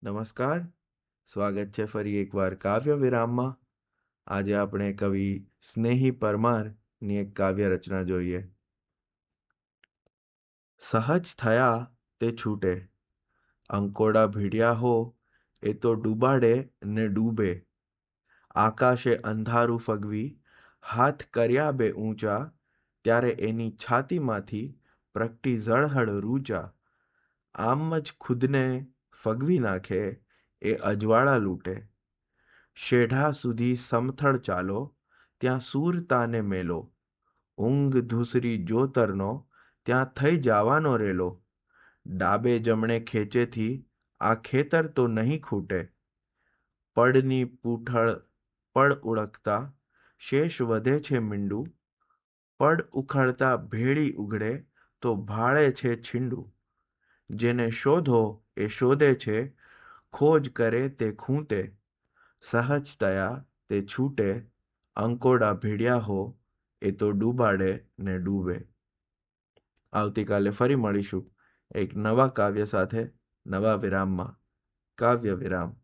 નમસ્કાર. સ્વાગત છે ફરી એકવાર કાવ્ય વિરામમાં. આજે આપણે કવિ સ્નેહી પરમારની એક કાવ્ય રચના જોઈએ. સહજ થયા તે છૂટે, અંકોડા ભીડ્યા હો એ તો ડૂબાડે ને ડૂબે. આકાશે અંધારું ફગવી હાથ કર્યા બે ઊંચા, ત્યારે એની છાતીમાંથી પ્રગટી ઝળહળ રૂચા. આમ જ ખુદને ફગવી નાખે એ અજવાળા લૂંટે. શેઢા સુધી સમથળ ચાલો, ત્યાં સૂરતાને મેલો. ઊંઘ ધૂસરી જોતરનો ત્યાં થઈ જાવાનો રેલો. ડાબે જમણે ખેંચેથી આ ખેતર તો નહીં ખૂટે. પડની પૂંઠળ પડ ઉળકતા શેષ વધે છે મીંડું. પડ ઉખડતા ભેળી ઉઘડે તો ભાળે છે છીંડું. જેને શોધો એ શોધે છે, ખોજ કરે તે ખૂંટે. સહજ તયા તે છૂટે, અંકોડા ભીડ્યા હો એ તો ડૂબાડે ને ડૂબે. આવતીકાલે ફરી મળીશું એક નવા કાવ્ય સાથે, નવા વિરામમાં. કાવ્ય વિરામ.